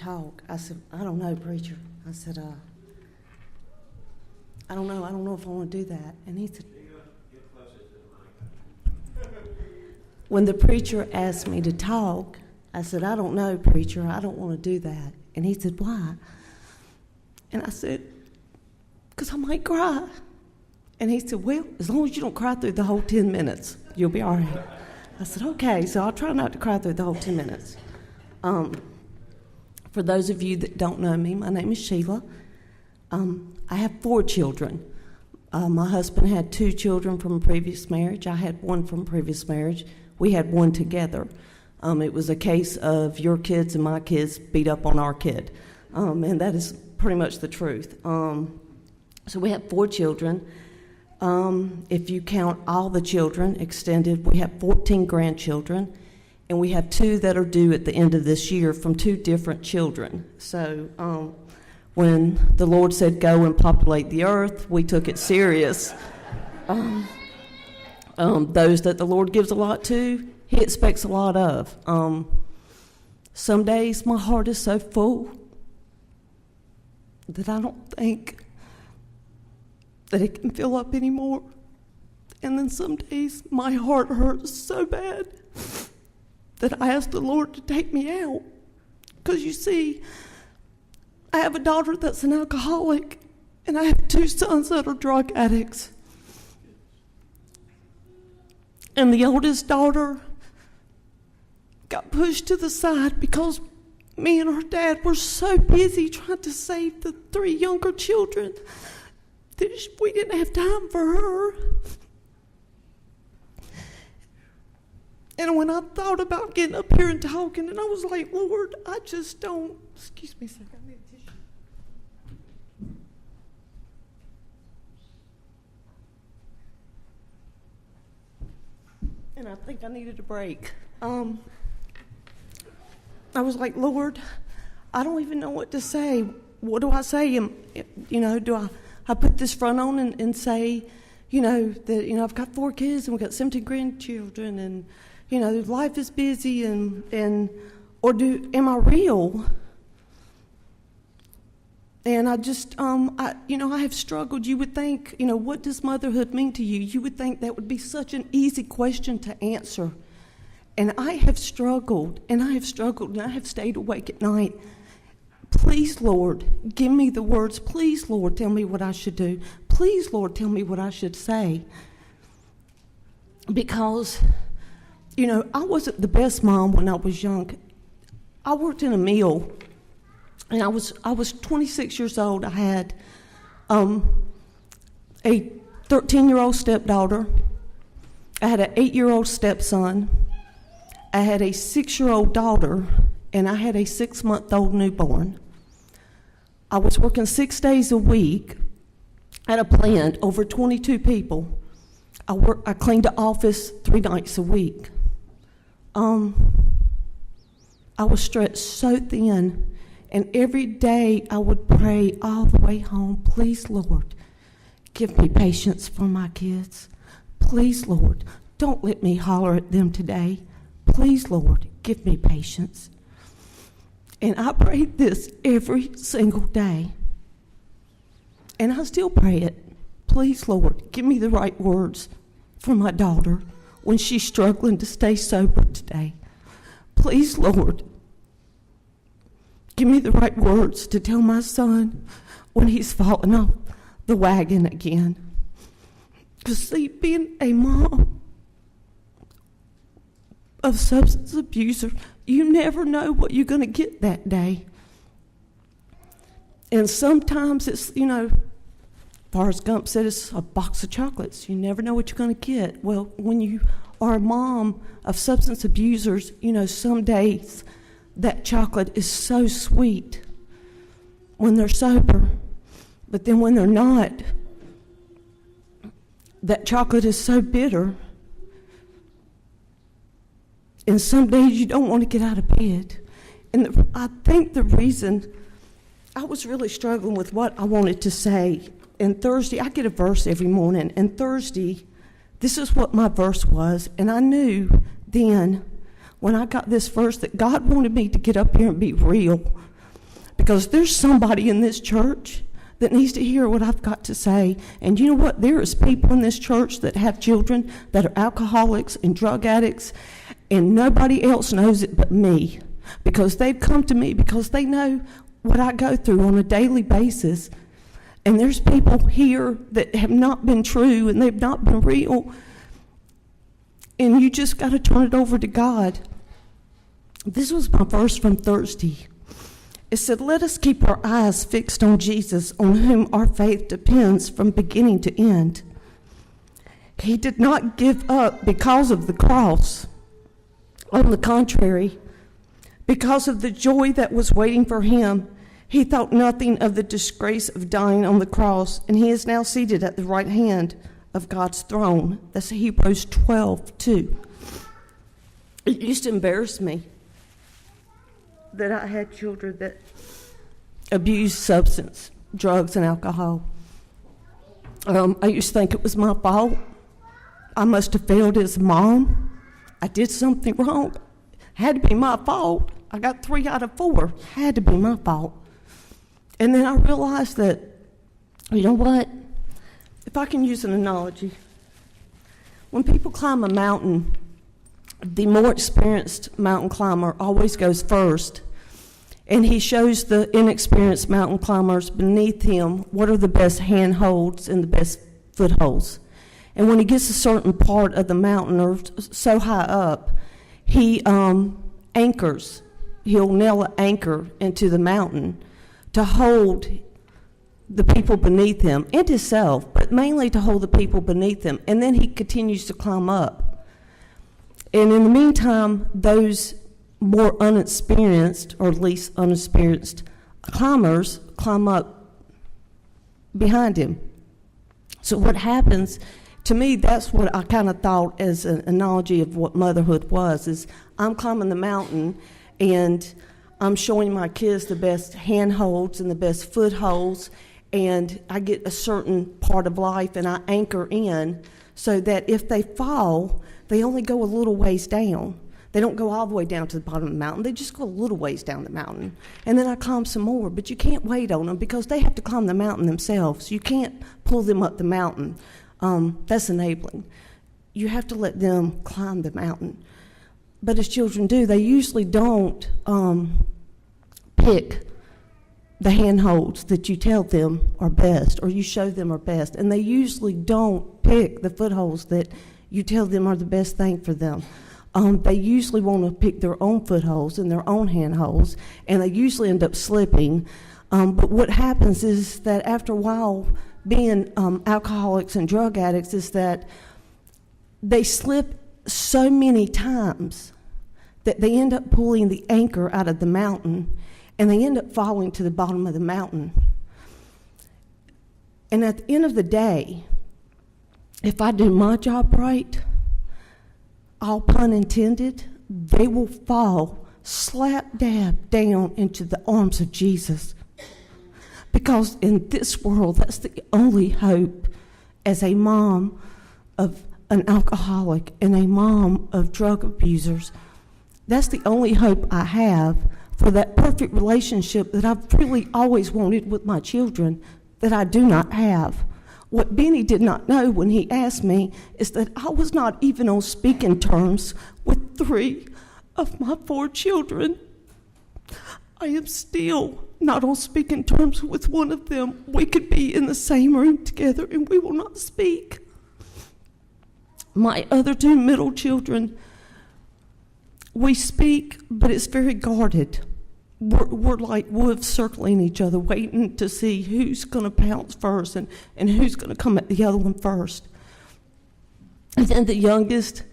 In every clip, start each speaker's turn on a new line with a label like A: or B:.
A: talk. I said, I don't know, preacher. I said, I don't know if I want to do that. And he said, when the preacher asked me to talk, I said, I don't know, preacher. I don't want to do that. And he said, why? And I said, because I might cry. And he said, well, as long as you don't cry through the whole 10 minutes, you'll be all right. I said, okay, so I'll try not to cry through the whole 10 minutes. For those of you that don't know me, my name is Sheila. I have 4 children. My husband had 2 children from a previous marriage. I had 1 from a previous marriage. We had 1 together. It was a case of your kids and my kids beat up on our kid. And that is pretty much the truth. So we have 4 children. If you count all the children extended, we have 14 grandchildren, and we have 2 that are due at the end of this year from 2 different children. So when the Lord said, go and populate the earth, we took it serious. Those that the Lord gives a lot to, he expects a lot of. Some days my heart is so full that I don't think that it can fill up anymore. And then some days my heart hurts so bad that I ask the Lord to take me out. Because you see, I have a daughter that's an alcoholic, and I have 2 sons that are drug addicts. And the oldest daughter got pushed to the side because me and her dad were so busy trying to save the 3 younger children that we didn't have time for her. And when I thought about getting up here and talking, and I was like, Lord, I just don't, excuse me a second, I need a tissue. And I think I needed a break. I was like, Lord, I don't even know what to say. What do I say? Do I put this front on and say, that, I've got 4 kids and we've got 17 grandchildren and, life is busy or am I real? And I just, I have struggled. You would think, what does motherhood mean to you? You would think that would be such an easy question to answer. And I have struggled, and I have stayed awake at night. Please, Lord, give me the words. Please, Lord, tell me what I should do. Please, Lord, tell me what I should say. Because, I wasn't the best mom when I was young. I worked in a mill, and I was 26 years old. I had a 13-year-old stepdaughter. I had an 8-year-old stepson. I had a 6-year-old daughter, and I had a 6-month-old newborn. I was working 6 days a week at a plant, over 22 people. I cleaned the office 3 nights a week. I was stretched so thin, and every day I would pray all the way home, please, Lord, give me patience for my kids. Please, Lord, don't let me holler at them today. Please, Lord, give me patience. And I prayed this every single day. And I still pray it. Please, Lord, give me the right words for my daughter when she's struggling to stay sober today. Please, Lord, give me the right words to tell my son when he's falling off the wagon again. Because, see, being a mom of substance abuser, you never know what you're going to get that day. And sometimes it's, Forrest Gump said it's a box of chocolates. You never know what you're going to get. Well, when you are a mom of substance abusers, some days that chocolate is so sweet when they're sober. But then when they're not, that chocolate is so bitter. And some days you don't want to get out of bed. And I think the reason I was really struggling with what I wanted to say. And Thursday, I get a verse every morning. And Thursday, this is what my verse was. And I knew then, when I got this verse, that God wanted me to get up here and be real. because there's somebody in this church that needs to hear what I've got to say. And you know what? There is people in this church that have children that are alcoholics and drug addicts, and nobody else knows it but me, because they've come to me because they know what I go through on a daily basis. And there's people here that have not been true and they've not been real. And you just got to turn it over to God. This was my verse from Thursday. It said, "Let us keep our eyes fixed on Jesus, on whom our faith depends from beginning to end. He did not give up because of the cross. On the contrary, because of the joy that was waiting for him, he thought nothing of the disgrace of dying on the cross, and he is now seated at the right hand of God's throne." That's Hebrews 12:2. It used to embarrass me that I had children that abused substance, drugs, and alcohol. I used to think it was my fault. I must have failed as a mom. I did something wrong. Had to be my fault. I got 3 out of 4. Had to be my fault. And then I realized that, you know what? If I can use an analogy, when people climb a mountain, the more experienced mountain climber always goes first, and he shows the inexperienced mountain climbers beneath him what are the best handholds and the best footholds. And when he gets a certain part of the mountain or so high up, he anchors. He'll nail an anchor into the mountain to hold the people beneath him and himself, but mainly to hold the people beneath him. And then he continues to climb up. And in the meantime, those more unexperienced, or at least unexperienced climbers, climb up behind him. So what happens, to me, that's what I kind of thought as an analogy of what motherhood was, is I'm climbing the mountain and I'm showing my kids the best handholds and the best footholds, and I get a certain part of life and I anchor in so that if they fall, they only go a little ways down. They don't go all the way down to the bottom of the mountain. They just go a little ways down the mountain. And then I climb some more, but you can't wait on them because they have to climb the mountain themselves. You can't pull them up the mountain. That's enabling. You have to let them climb the mountain. But as children do, they usually don't pick the handholds that you tell them are best or you show them are best. And they usually don't pick the footholds that you tell them are the best thing for them. They usually want to pick their own footholds and their own handholds, and they usually end up slipping. But what happens is that after a while, being alcoholics and drug addicts, is that they slip so many times that they end up pulling the anchor out of the mountain, and they end up falling to the bottom of the mountain. And at the end of the day, if I do my job right, all pun intended, they will fall slap dab down into the arms of Jesus. Because in this world, that's the only hope as a mom of an alcoholic and a mom of drug abusers. That's the only hope I have for that perfect relationship that I've really always wanted with my children that I do not have. What Benny did not know when he asked me is that I was not even on speaking terms with 3 of my 4 children. I am still not on speaking terms with one of them. We could be in the same room together and we will not speak. My other 2 middle children, we speak, but it's very guarded. We're like wolves circling each other, waiting to see who's going to pounce first and who's going to come at the other one first. And then the youngest,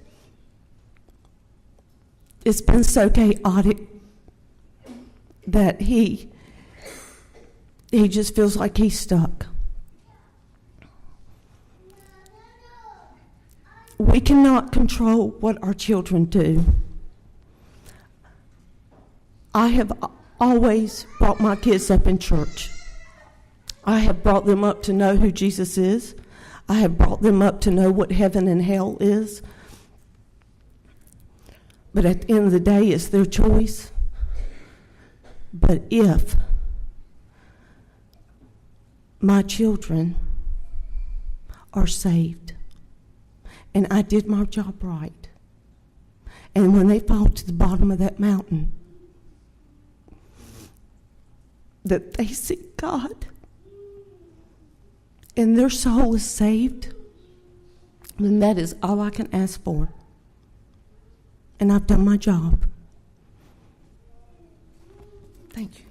A: it's been so chaotic that he just feels like he's stuck. We cannot control what our children do. I have always brought my kids up in church. I have brought them up to know who Jesus is. I have brought them up to know what heaven and hell is. But at the end of the day, it's their choice. But if my children are saved, and I did my job right. And when they fall to the bottom of that mountain, that they see God and their soul is saved, then that is all I can ask for. And I've done my job. Thank you.